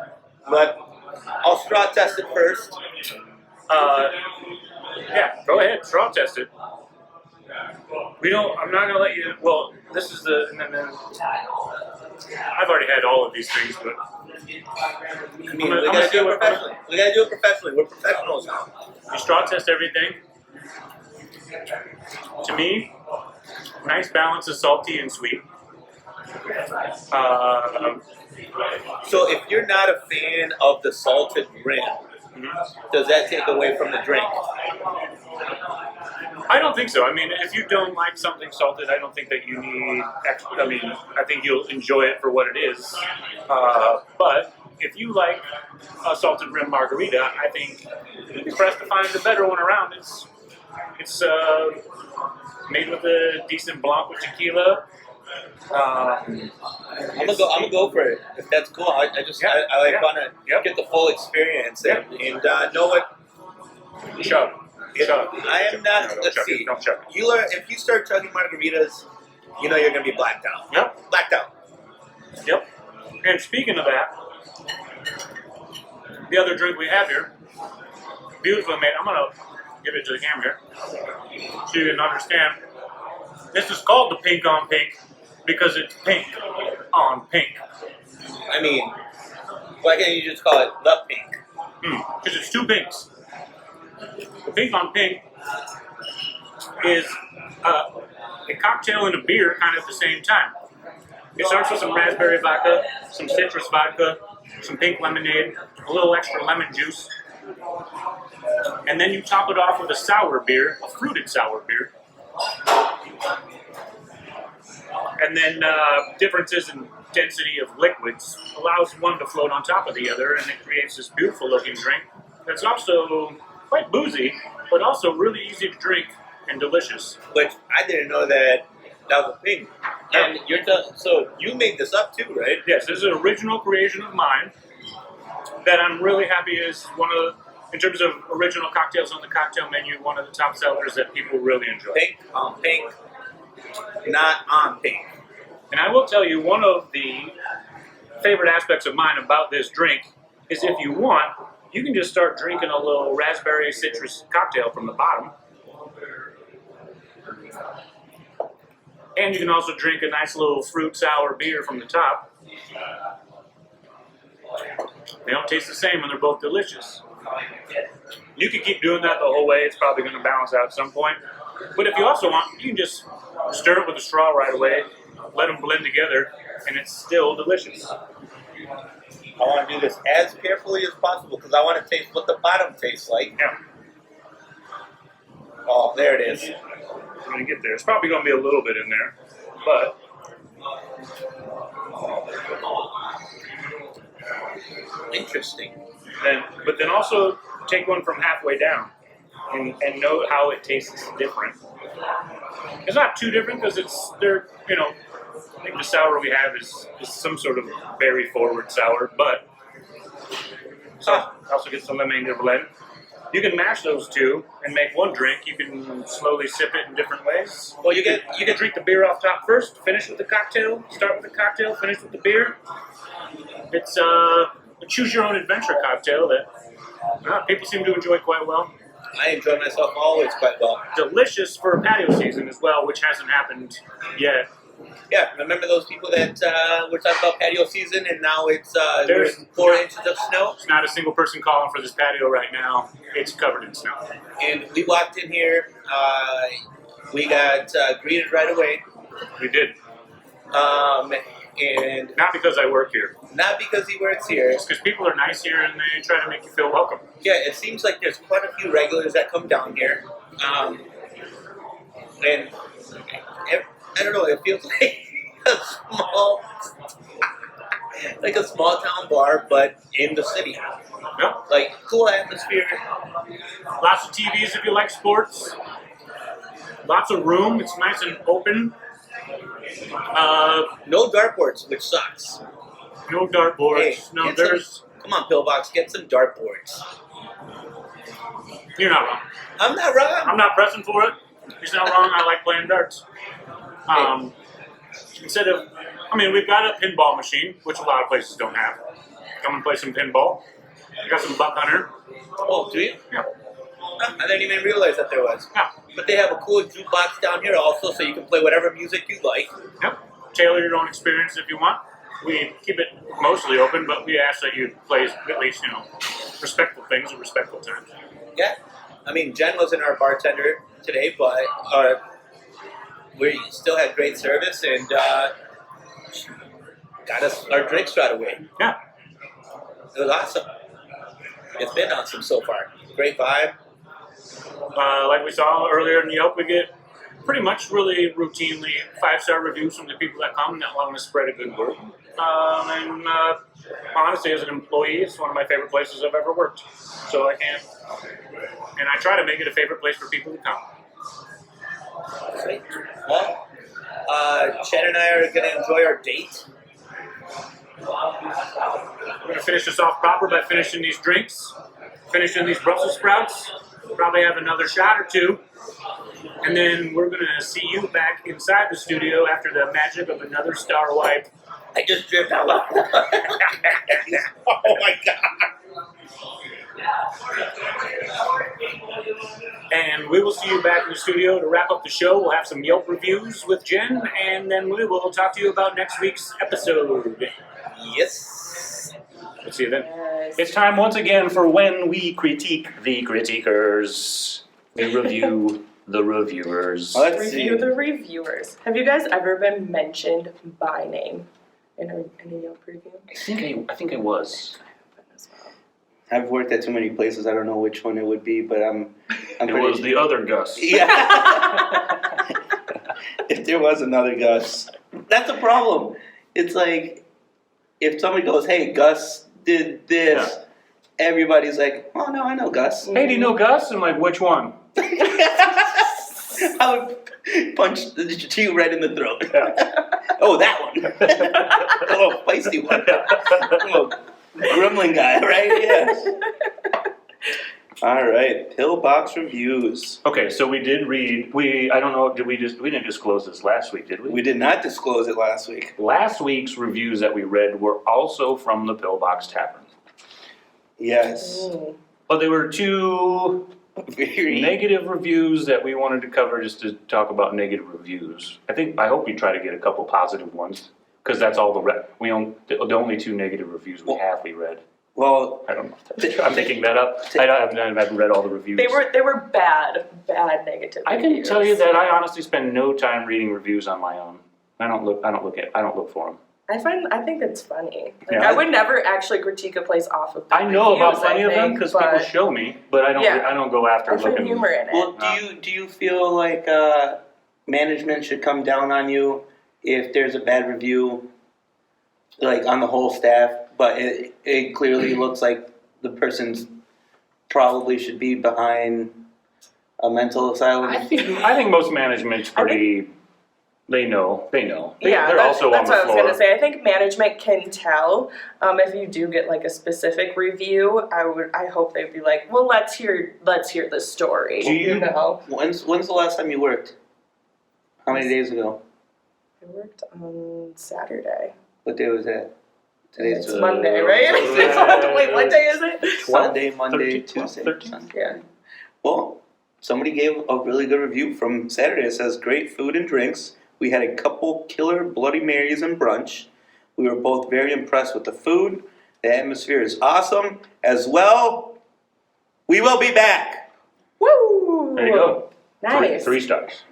but I'll straw test it first. Yeah, go ahead, straw test it. I'm not gonna let you. Well, this is I've already had all of these things, but I mean, we gotta do it professionally. We gotta do it professionally. We're professionals now. you straw test everything. To me, nice balance of salty and sweet. So if you're not a fan of the salted rim, does that take away from the drink? I don't think so. I mean, if you don't like something salted, I don't think that you need extra. I mean, I think you'll enjoy it for what it is. But if you like a salted rim margarita, I think you'd be pressed to find a better one around. It's made with a decent blanc with tequila. I'm gonna go for it. If that's cool, I want to get the full experience and know what. Chug. I am not. No, Let's see. Don't chug. If you start chugging margaritas, you know you're gonna be blacked out. Yep. Blacked out. Yep. And speaking of that, the other drink we have here, beautifully made. I'm gonna give it to the camera here, so you can understand. This is called the pink on pink because it's pink on pink. I mean, why can't you just call it the pink? Because it's 2 pinks. The pink on pink is a cocktail and a beer kind of at the same time. It starts with some raspberry vodka, some citrus vodka, some pink lemonade, a little extra lemon juice, and then you top it off with a sour beer, a fruited sour beer. And then differences in density of liquids allows one to float on top of the other, and it creates this beautiful looking drink that's also quite boozy, but also really easy to drink and delicious. Which I didn't know that was a thing. And so you made this up too, right? Yes, this is an original creation of mine that I'm really happy is one of, in terms of original cocktails on the cocktail menu, one of the top sellers that people really enjoy. Pink on pink, not on pink. And I will tell you, one of the favorite aspects of mine about this drink is if you want, you can just start drinking a little raspberry citrus cocktail from the bottom. And you can also drink a nice little fruit sour beer from the top. They don't taste the same and they're both delicious. You can keep doing that the whole way. It's probably going to balance out at some point. But if you also want, you can just stir it with a straw right away, let them blend together, and it's still delicious. I want to do this as carefully as possible because I want to taste what the bottom tastes like. Yeah. Oh, there it is. I'm going to get there. It's probably going to be a little bit in there, but Interesting. but then also take one from halfway down and note how it tastes different. It's not too different because I think the sour we have is some sort of berry forward sour, but also get some lemonade blend. You can mash those two and make one drink. You can slowly sip it in different ways. Well, You can drink the beer off top first, finish with the cocktail, start with the cocktail, finish with the beer. It's a choose your own adventure cocktail that people seem to enjoy quite well. I enjoy myself always quite well. Delicious for patio season as well, which hasn't happened yet. Yeah, remember those people that were talking about patio season and now it's there's 4 inches of snow? There's not a single person calling for this patio right now. It's covered in snow. And we walked in here, we got greeted right away. We did. And Not because I work here. not because he works here. It's because people are nice here and they try to make you feel welcome. Yeah, it seems like there's quite a few regulars that come down here. And I don't know, it feels like a small town bar, but in the city. Yep. Like, cool atmosphere. Lots of TVs if you like sports. Lots of room. It's nice and open. No dartboards, which sucks. No dartboards. Hey, No, get there's. come on, Pillbox, get some dartboards. You're not wrong. I'm not wrong. I'm not pressing for it. He's not wrong. I like playing darts. We've got a pinball machine, which a lot of places don't have. Come and play some pinball. We got some Buck Hunter. Oh, do you? Yeah. I didn't even realize that there was. Yeah. But they have a cool jukebox down here also, so you can play whatever music you like. Yep. Tailor your own experience if you want. We keep it mostly open, but we ask that you play at least, respectful things at respectful times. Yeah. I mean, Jen wasn't our bartender today, but we still had great service and got us our drinks right away. Yeah. It was awesome. It's been awesome so far. Great vibe. Like we saw earlier in Yelp, we get pretty much really routinely 5-star reviews from the people that come that want to spread a good word. Honestly, as an employee, it's one of my favorite places I've ever worked. So I try to make it a favorite place for people to come. Sweet. Well, Chad and I are going to enjoy our date. We're going to finish this off proper by finishing these drinks, finishing these Brussels sprouts. Probably have another shot or two. And then we're going to see you back inside the studio after the magic of another Star Wipe. I just dripped out loud. Oh my God. And we will see you back in the studio to wrap up the show. We'll have some Yelp reviews with Jen, and then we will talk to you about next week's episode. Yes. We'll see you then. Yes. It's time once again for when we critique the critiquers. We review the reviewers. Let's see. Review the reviewers. Have you guys ever been mentioned by name in a Yelp review? I think I was. I've worked at too many places. I don't know which one it would be, but I'm It pretty was the other Gus. Yeah. If there was another Gus, that's a problem. It's like if somebody goes, "Hey, Gus did this," everybody's like, "Oh no, I know Gus." Hey, do you know Gus? I'm like, which one? I would punch you right in the throat. Yeah. Oh, that one. A little feisty one. A little gremlin guy, right? Yeah. All right, Pillbox reviews. Okay, so we did read. I don't know. We didn't disclose this last week, did we? We did not disclose it last week. Last week's reviews that we read were also from the Pillbox Tavern, Yes. but they were two Very negative reviews that we wanted to cover just to talk about negative reviews. I hope we try to get a couple positive ones because that's all the only two negative reviews we read. well. I don't know. I'm making that up. I haven't read all the reviews. They were bad negative. I can reviews. tell you that I honestly spend no time reading reviews on my own. I don't look for them. I think it's funny. Like, Yeah. I would never actually critique a place off of the I know about reviews, plenty I of them think, because but people show me, but I don't go after I find looking. humor in it. Well, do you feel like management should come down on you if there's a bad review, like on the whole staff, but it clearly looks like the person's probably should be behind a mental asylum? I think most management's pretty. They know. They're also on that's the what floor. I was gonna say. I think management can tell if you do get like a specific review. I hope they'd be like, well, let's hear the story. Do you- know? When's the last time you worked? How many days ago? I worked on Saturday. What day was that? Today's It's Monday, right? Wait, what day is it? Sunday, Monday, 13th, Tuesday. 13th? Sunday. Yeah. Well, somebody gave a really good review from Saturday. It says, great food and drinks. We had a couple killer Bloody Marys and brunch. We were both very impressed with the food. The atmosphere is awesome. As well, we will be back. Woo! There you go. Nice. Three stars.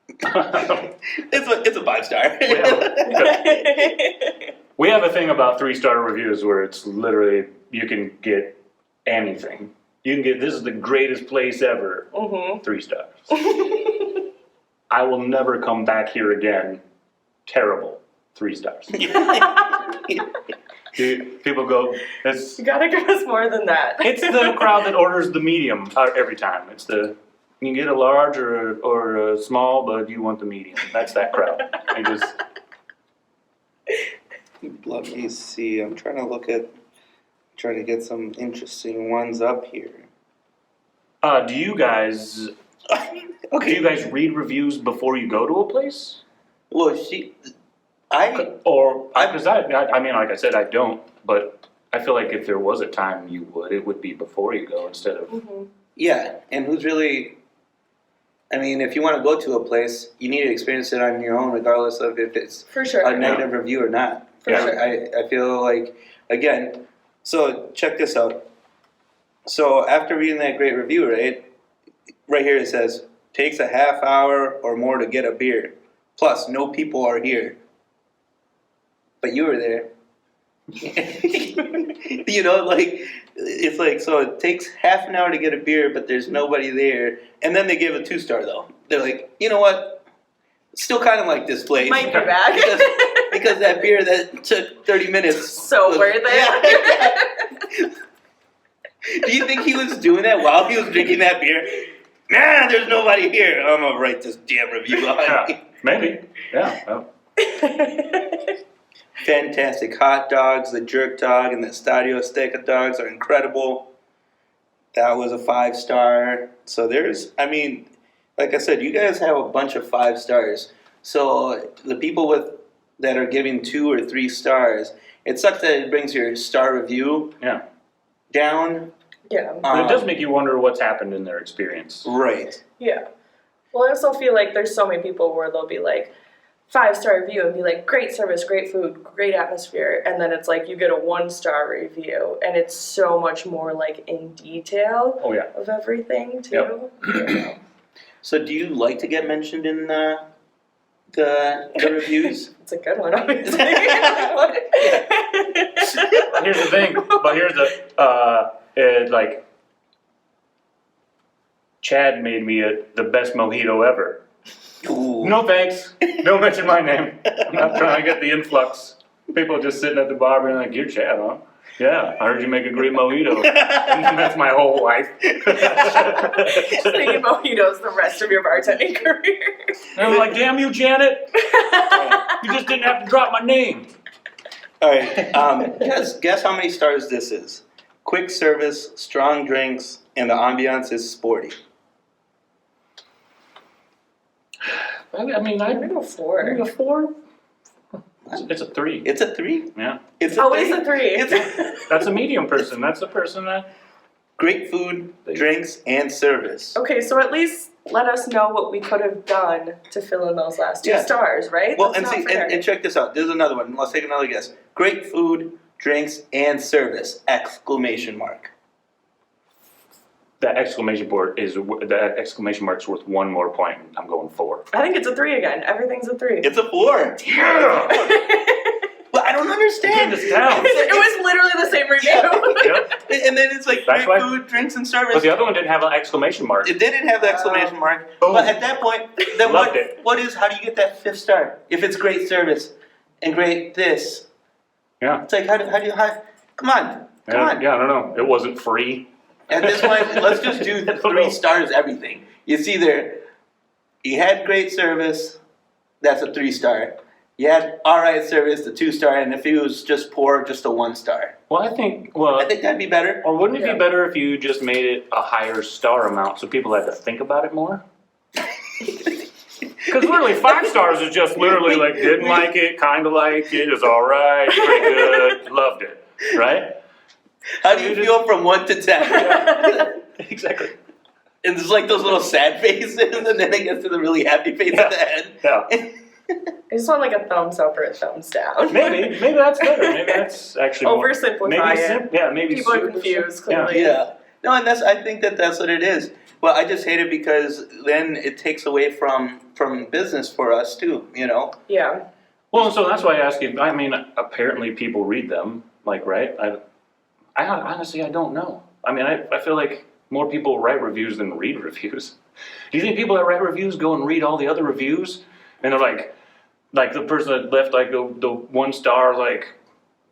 It's a 5-star. We have a thing about 3-star reviews where it's literally you can get anything. You can get this is the greatest place ever. 3 stars. I will never come back here again. Terrible. 3 stars. People go, You gotta give us more than that. it's the crowd that orders the medium every time. You can get a large or a small, but you want the medium. That's that crowd. Let me see. I'm trying to get some interesting ones up here. Do you guys read reviews before you go to a place? Well, Because I mean, like I said, I don't, but I feel like if there was a time you would, it would be before you go instead of. yeah, and who's really? I mean, if you want to go to a place, you need to experience it on your own, regardless of if it's For sure. a negative review or not. For sure. I feel like, again, so check this out. So after reading that great review, right here it says, takes a half hour or more to get a beer. Plus, no people are here. But you were there. It's like, so it takes half an hour to get a beer, but there's nobody there. And then they give a 2-star, though. They're like, you know what? Still kind of like this place. Might be back. because that beer that took 30 minutes. So worth it. Yeah. Do you think he was doing that while he was drinking that beer? Nah, there's nobody here. I'm going to write this damn review on me. Maybe. Yeah. Well. Fantastic hot dogs, the jerk dog and the Estadio steak dogs are incredible. That was a 5-star. So like I said, you guys have a bunch of 5 stars. So the people that are giving 2 or 3 stars, it sucks that it brings your star review down. Yeah. But it does make you wonder what's happened in their experience. Right. Yeah. Well, I also feel like there's so many people where they'll be like, 5-star review and be like, great service, great food, great atmosphere, and then it's like you get a 1-star review and it's so much more like in detail of everything too. Yep. So do you like to get mentioned in the reviews? It's a good one, obviously. Here's the thing, but here's Chad made me the best mojito ever. Ooh. No thanks. Don't mention my name. I'm not trying to get the influx. People just sitting at the bar being like, you're Chad, huh? Yeah, I heard you make a great mojito. And that's my whole life. Just thinking mojitos the rest of your bartending career. And I'm like, damn you, Janet. You just didn't have to drop my name. All right. Guess how many stars this is? Quick service, strong drinks, and the ambiance is sporty. I mean, I'm gonna go 4. maybe a 4. It's a 3. It's a 3? Yeah. It's a Always 3. a 3. It's That's a medium person. That's a person that. great food, drinks, and service. Okay, so at least let us know what we could have done to fill in those last 2 Yeah. stars, right? Well, That's and not see, fair. and check this out. There's another one. Let's take another guess. Great food, drinks, and service! Exclamation mark. That exclamation mark's worth 1 more point. I'm going 4. I think it's a 3 again. Everything's a 3. It's a 4. Yeah. But I don't Get understand. this down. It was literally the same review. Yep. And then it's like That's great why- food, drinks, and service. But the other one didn't have an exclamation mark. It didn't have the exclamation mark. Boom. But at that point, then Loved it. how do you get that 5th star? If it's great service and great this. Yeah. It's like, how come on. Come on. Yeah, I don't know. It wasn't free. At this point, let's just do 3 stars everything. It's either you had great service, that's a 3 star. You had alright service, the 2 star, and if it was just poor, just a 1 star. Well, I think that'd be better. or wouldn't it Yeah. be better if you just made it a higher star amount so people had to think about it more? Because literally 5 stars is just literally like didn't like it, kind of like it, is alright, pretty good, loved it, right? How do you feel from 1 to 10? Exactly. And it's like those little sad faces, and then it gets to the really happy face at the end. Yeah. I just want like a thumbs up or a thumbs down. Maybe that's better. Maybe that's actually more. Oversimplify it. Maybe People are super confused, Yeah. clearly. Yeah. No, and I think that's what it is. Well, I just hate it because then it takes away from business for us too, you know? Yeah. Well, so that's why I ask you. I mean, apparently people read them, like, right? I honestly, I don't know. I mean, I feel like more people write reviews than read reviews. Do you think people that write reviews go and read all the other reviews? And they're like the person that left like the 1 star is like,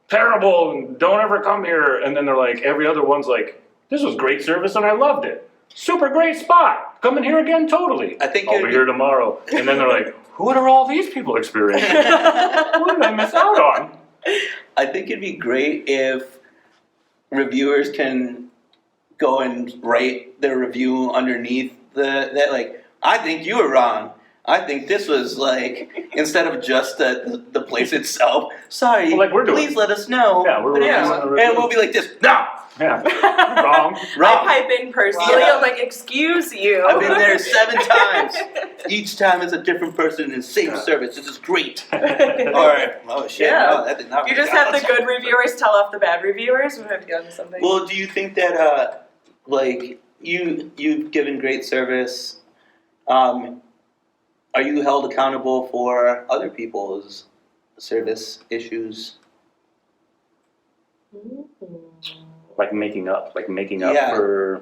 terrible, and don't ever come here. And then they're like, every other one's like, this was great service and I loved it. Super great spot. Come in here again, totally. I think I'll be here tomorrow. And then they're like, what are all these people experiencing? What did I miss out on? I think it'd be great if reviewers can go and write their review underneath that like, I think you were wrong. I think this was like, instead of just the place itself, sorry, Well, like we're doing. please let us know. Yeah, we're Yeah. reviewing the reviews. And we'll be like this, no, Yeah, wrong. wrong. I pipe in personally. Yeah. I'm like, excuse you. I've been there 7 times. Each time is a different person in same service. This is great. Or, oh shit, Yeah. no, that did not You work just have out. the good reviewers tell off the bad reviewers. We have to get into something. Well, do you think that, like, you've given great service, are you held accountable for other people's service issues? Like making up Yeah. for.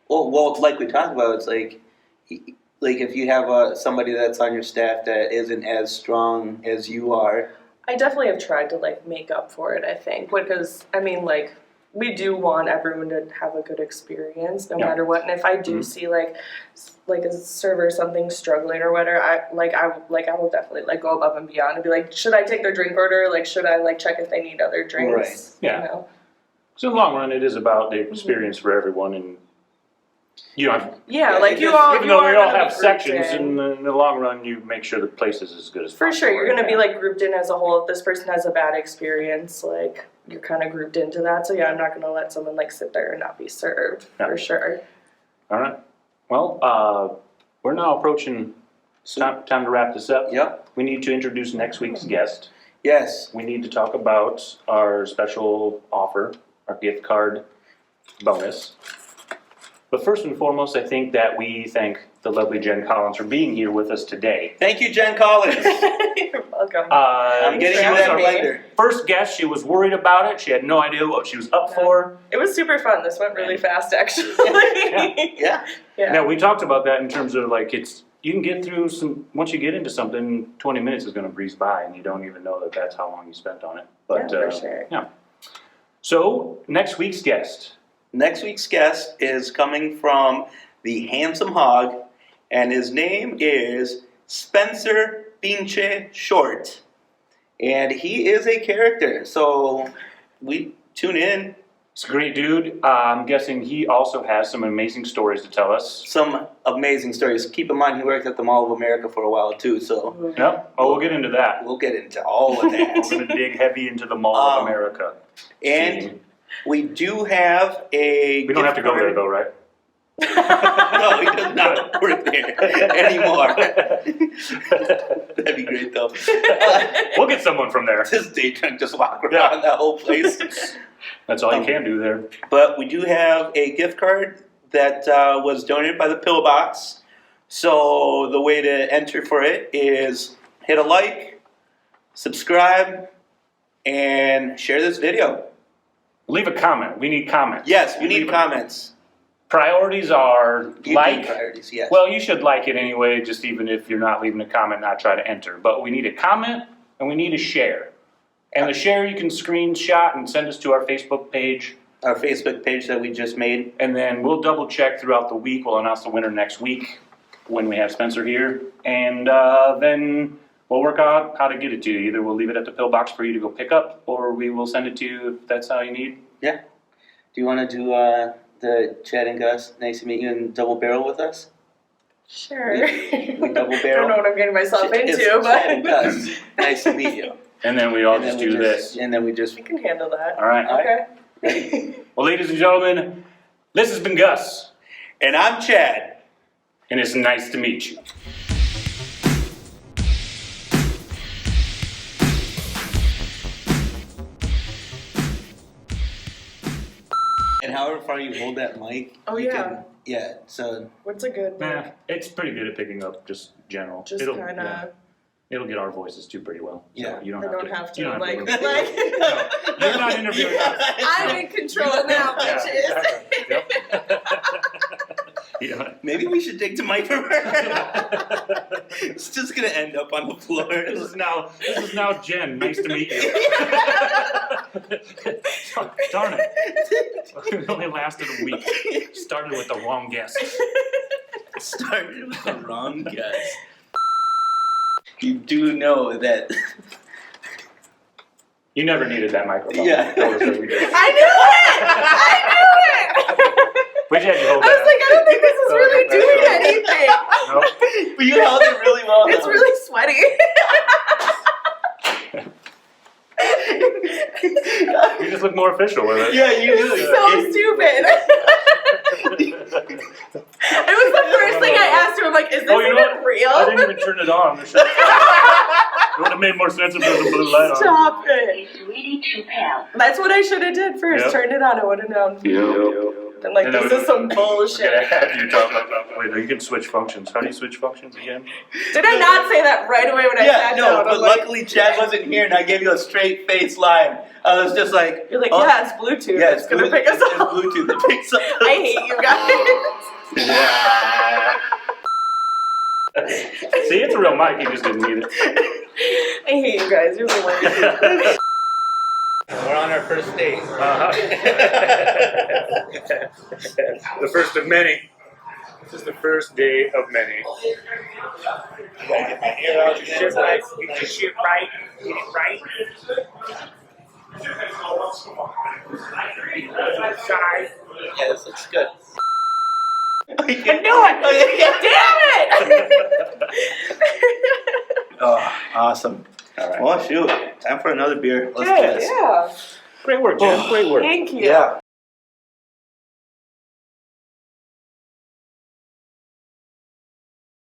Well, like we talked about, it's like if you have somebody that's on your staff that isn't as strong as you are. I definitely have tried to like make up for it, I think, because I mean like we do want everyone to have a good experience no Yeah. matter what. And if I do see like a server or something struggling or whatever, I will definitely like go above and beyond and be like, should I take their drink order? Like should I like check if they need other drinks? Right. Yeah. You know? So in the long run, it is about the experience for everyone, and you know, Yeah, Yeah, like you just- all even you though are we all gonna be have grouped sections, in. in the long run, you make sure the place is as good as For possible. sure, you're gonna be Yeah. like grouped in as a whole. If this person has a bad experience, like you're kind of grouped into that. So yeah, I'm not gonna let someone like sit there and not be served Yeah. for sure. All right. Well, we're now approaching time to wrap this up. Yep. We need to introduce next week's guest. Yes. We need to talk about our special offer, our gift card bonus. But first and foremost, I think that we thank the lovely Jen Collins for being here with us today. Thank you, Jen Collins. You're welcome. I'm getting she you was that our blender. first guest. She was worried about it. She had no idea what she was up for. It was super fun. This went really fast, actually. Yeah. Yeah. Now, we talked about that in terms of like you can get through once you get into something, 20 minutes is going to breeze by and you don't even know that that's how long you spent on it. But Yeah, for sure. yeah. So, next week's guest. Next week's guest is coming from the Handsome Hog, and his name is Spencer Pinche Short. And he is a character, so we tune in. He's a great dude. I'm guessing he also has some amazing stories to tell us. Some amazing stories. Keep in mind, he worked at the Mall of America for a while too, so Yep. Oh, we'll get into that. we'll get into all of that. We're going to dig heavy into the Mall of America. And we do have a. We don't have to go there, though, right? No, he does not work there anymore. That'd be great, though. We'll get someone from there. This day drunk just walk around that whole place. That's all you can do there. But we do have a gift card that was donated by the Pillbox. So the way to enter for it is hit a like, subscribe, and share this video. Leave a comment. We need comments. Yes, we need comments. Priorities are YouTube like. priorities, yes. Well, you should like it anyway, just even if you're not leaving a comment, not try to enter. But we need a comment and we need a share. And the share you can screenshot and send us to our Facebook page. Our Facebook page that we just made. And then we'll double check throughout the week. We'll announce the winner next week when we have Spencer here. And then we'll work out how to get it to you. Either we'll leave it at the pillbox for you to go pick up, or we will send it to you if that's how you need. Yeah. Do you want to do the Chad and Gus, nice to meet you, and double barrel with us? Sure. We double I barrel. don't know what I'm getting myself It's into, Chad and but Gus, nice to meet you. And then we all And then just we do this. And then we just. I can handle that. All right. Okay. Ready? Well, ladies and gentlemen, this has been Gus. And I'm Chad. And it's nice to meet you. And however far you hold that mic. Oh, you yeah. Can, yeah. So. What's a good Nah, mic? it's pretty good at picking up just general. Just It'll- kind yeah, of. it'll get our voices too pretty well. So Yeah. you don't I have don't to. have to. You don't Like, have like. to. No, you're not interviewing us. I'm in control now, Yeah, bitches. exactly. Yep. Yeah. Maybe we should dig to Mike for It's just gonna end up on the floor. This is now Jen. Nice to meet you. Darn it. It only lasted a week. Started with the wrong guest. Started with the wrong guess. You do know that. You never needed that microphone. Yeah. That was what we did. I knew it! I knew it! Where'd you have your whole I was like, I don't think this is really doing anything. Nope. But you held it really well. It's really sweaty. You just look more official with it. Yeah, you do. So stupid. It was the first thing I asked him. I'm like, is this Oh, you know even what? real? I didn't even turn it on. It would have made more sense if there was a blue light on. Stop it. It's really too pale. That's what I should have did first. Yep. Turned it on. I would have known. I'm like, And then this is some We're bullshit. gonna have you talk about. Wait, you can switch functions. How do you switch functions again? Did I not say that right away when I Yeah, sat no, down? but I'm like, luckily Chad wasn't here and I gave you a straight face line. I was just like, you're like, oh, yeah, it's Bluetooth. yeah, it's gonna Bluetooth- pick us it's up. Bluetooth that picks up. I hate you guys. See, it's a real mic. You just didn't need it. I hate you guys. You're the worst. We're on our first date. The first of many. This is the first day of many. Get your shit right. Get your shit right. Get it right. Side. Yeah, this looks good. I knew it. Damn it. Oh, awesome. All right. Well, shoot. Time for another beer. Let's do Good, this. yeah. Great work, Jen. Great work. Thank you. Yeah.